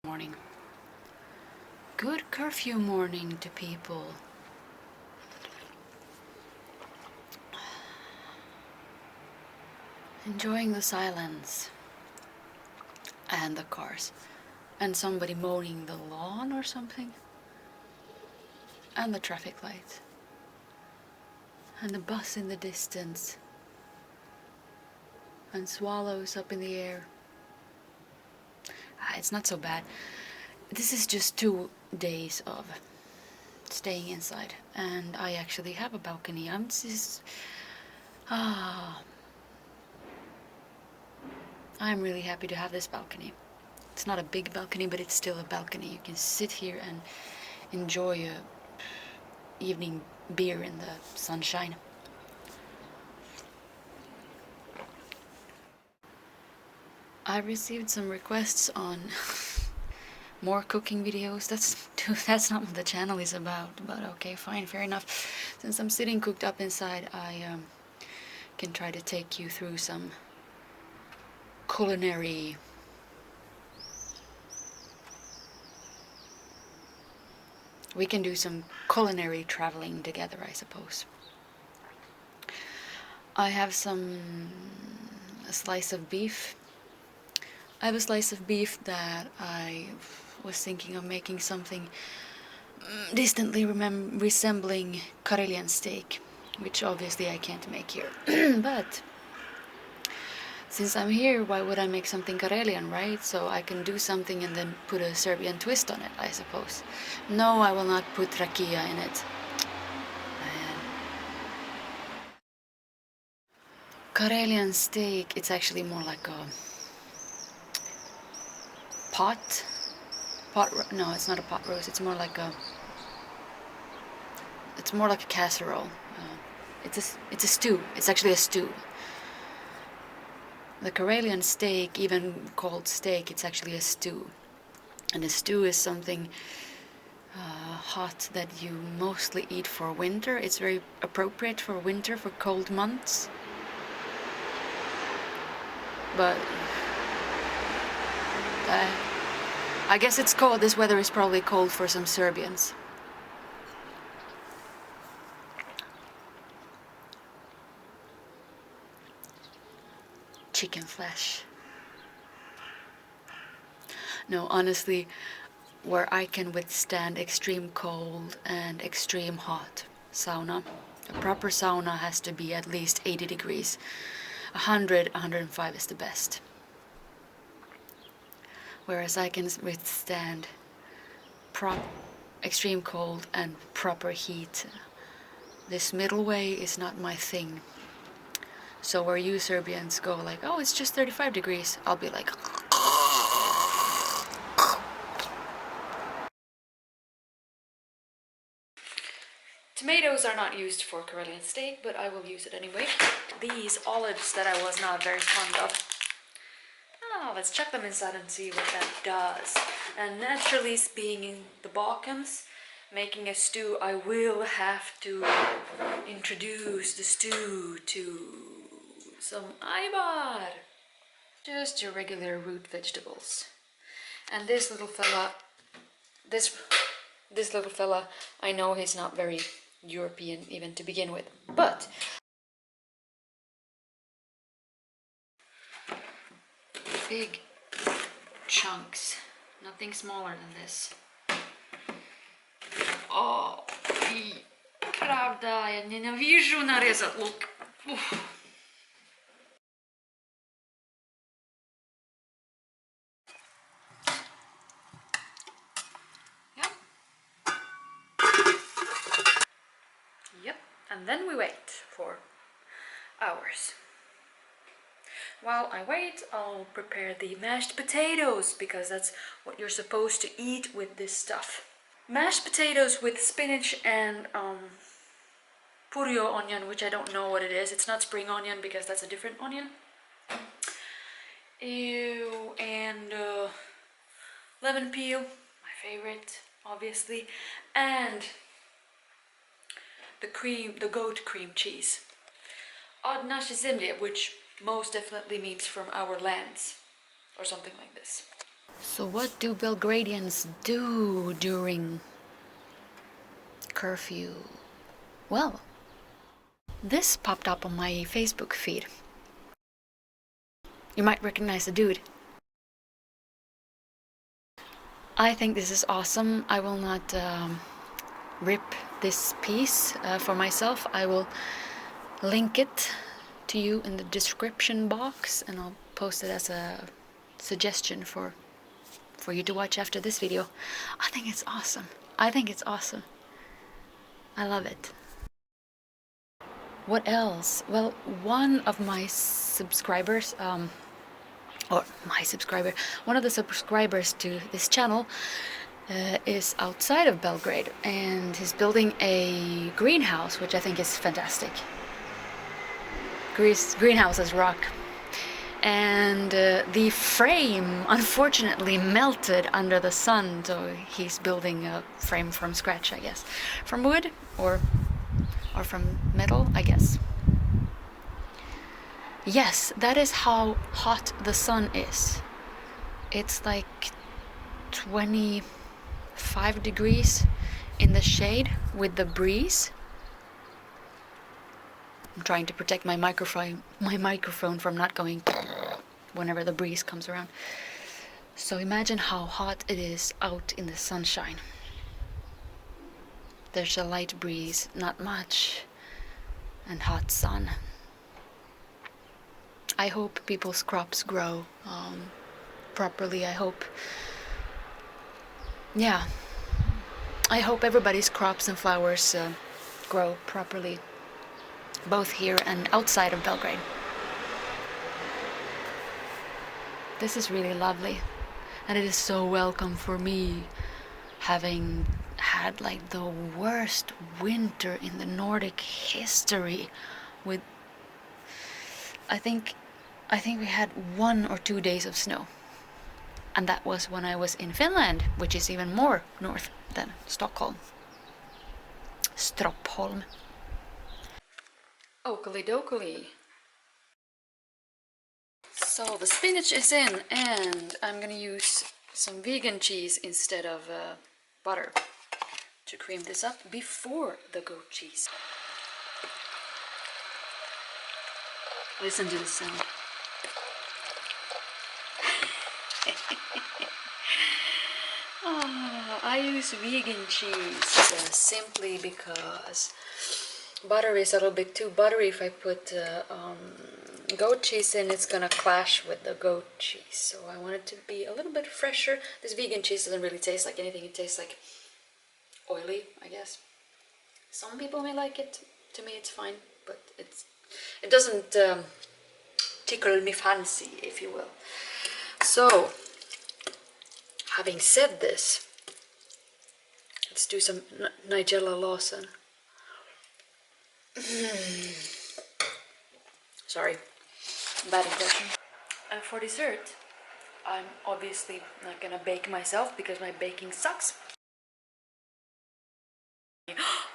Morning. Good curfew morning to people. Enjoying the silence and the cars and somebody mowing the lawn or something and the traffic lights and the bus in the distance and swallows up in the air. It's not so bad. This is just 2 days of staying inside, and I actually have a balcony. I'm really happy to have this balcony. It's not a big balcony, but it's still a balcony. You can sit here and enjoy a evening beer in the sunshine. I received some requests on more cooking videos. That's not what the channel is about, but okay, fine, fair enough. Since I'm sitting cooked up inside, I can try to take you through some culinary we can do some culinary traveling together, I suppose. I have a slice of beef. I have a slice of beef that I was thinking of making something distantly resembling Karelian steak, which obviously I can't make here. But since I'm here, why would I make something Karelian, right? So I can do something and then put a Serbian twist on it, I suppose. No, I will not put rakia in it. Karelian steak, it's actually more like a no, it's not a pot roast. It's more like a casserole. It's a stew. It's actually a stew. The Karelian steak, even called steak, it's actually a stew. And a stew is something hot that you mostly eat for winter. It's very appropriate for winter, for cold months. But I guess it's cold. This weather is probably cold for some Serbians. Chicken flesh. No, honestly, where I can withstand extreme cold and extreme hot sauna, a proper sauna has to be at least 80 degrees. 100, 105 is the best. Whereas I can withstand extreme cold and proper heat. This middle way is not my thing. So where you Serbians go like, oh, it's just 35 degrees, I'll be like... Tomatoes are not used for Karelian steak, but I will use it anyway. These olives that I was not very fond of. Let's chuck them inside and see what that does. And naturally, being in the Balkans, making a stew, I will have to introduce the stew to some ayvar. Just your regular root vegetables. And this little fella, this little fella, I know he's not very European even to begin with, but big chunks, nothing smaller than this. O, i prawda, ja nienawidzę narezać luk. Yep, and then we wait for hours. While I wait, I'll prepare the mashed potatoes, because that's what you're supposed to eat with this stuff. Mashed potatoes with spinach and purio onion, which I don't know what it is. It's not spring onion because that's a different onion. Ew, and lemon peel, my favorite, obviously, and the goat cream cheese. Od nasze zemlje, which most definitely means from our lands, or something like this. So what do Belgradians do during curfew? Well, this popped up on my Facebook feed. You might recognize the dude. I think this is awesome. I will not rip this piece for myself. I will link it to you in the description box, and I'll post it as a suggestion for you to watch after this video. I think it's awesome. I think it's awesome. I love it. What else? Well, one of my subscribers, one of the subscribers to this channel is outside of Belgrade, and he's building a greenhouse, which I think is fantastic. Greenhouses rock. And the frame unfortunately melted under the sun, so he's building a frame from scratch, I guess. From wood or from metal, I guess. Yes, that is how hot the sun is. It's like 25 degrees in the shade with the breeze. I'm trying to protect my microphone from not going whenever the breeze comes around. So imagine how hot it is out in the sunshine. There's a light breeze, not much, and hot sun. I hope people's crops grow properly. I hope everybody's crops and flowers grow properly, both here and outside of Belgrade. This is really lovely, and it is so welcome for me, having had like the worst winter in the Nordic history. With I think we had 1 or 2 days of snow, and that was when I was in Finland, which is even more north than Stockholm. Stockholm. Oakley dokley. So the spinach is in, and I'm gonna use some vegan cheese instead of butter to cream this up before the goat cheese. Listen to the sound. I use vegan cheese simply because butter is a little bit too buttery. If I put goat cheese in, it's gonna clash with the goat cheese. So I want it to be a little bit fresher. This vegan cheese doesn't really taste like anything. It tastes like oily, I guess. Some people may like it. To me, it's fine, but it doesn't tickle me fancy, if you will. So, having said this, let's do some Nigella Lawson. Sorry, bad impression. For dessert, I'm obviously not gonna bake myself because my baking sucks.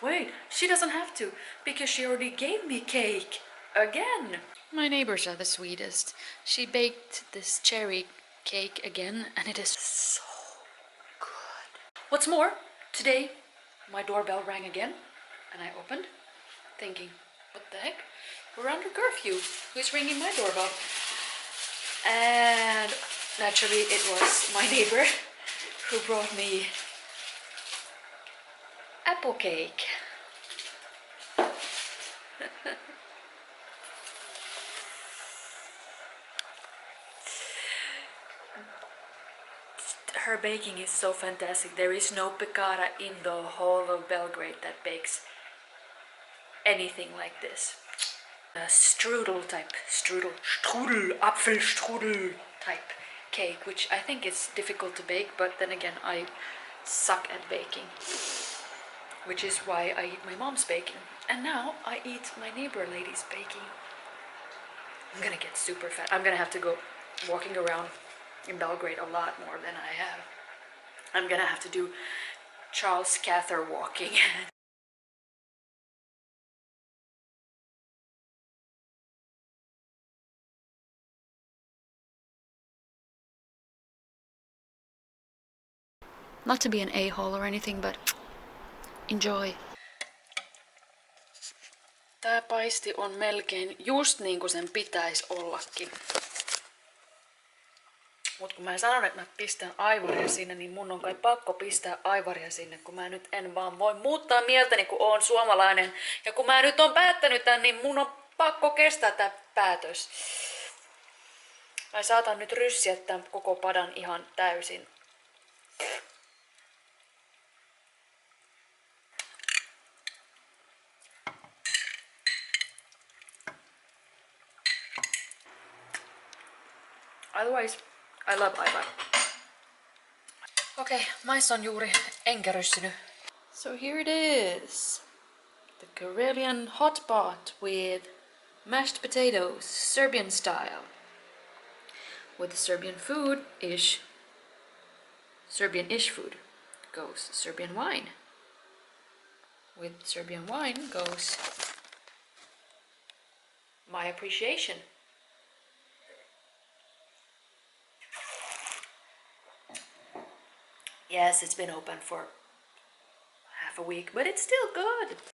Wait, she doesn't have to, because she already gave me cake. Again. My neighbors are the sweetest. She baked this cherry cake again, and it is so good. What's more, today my doorbell rang again, and I opened, thinking, what the heck? We're under curfew. Who's ringing my doorbell? And naturally it was my neighbor who brought me apple cake. Her baking is so fantastic. There is no pecada in the whole of Belgrade that bakes anything like this. A strudel, Apfelstrudel type cake, which I think is difficult to bake, but then again, I suck at baking, which is why I eat my mom's baking. And now I eat my neighbor lady's baking. I'm gonna get super fat. I'm gonna have to go walking around in Belgrade a lot more than I have. I'm gonna have to do Charles Cather walking. Not to be an a-hole or anything, but enjoy. Tää paisti on melkein just niin kuin sen pitäisi ollakin. Mut kun mä sanon, että mä pistän aivaria sinne, niin mun on kai pakko pistää aivaria sinne, kun mä nyt en vaan voi muuttaa mieltäni, kun oon suomalainen. Ja kun mä nyt on päättänyt tän, niin mun on pakko kestää tää päätös. Mä saatan nyt ryssiä tän koko padan ihan täysin. Otherwise, I love aivar. Okei, mais on juuri enkä ryssynyt. So here it is. The Karelian hot pot with mashed potatoes, Serbian style. With Serbian food-ish, Serbian-ish food goes Serbian wine. With Serbian wine goes my appreciation. Yes, it's been open for half a week, but it's still good.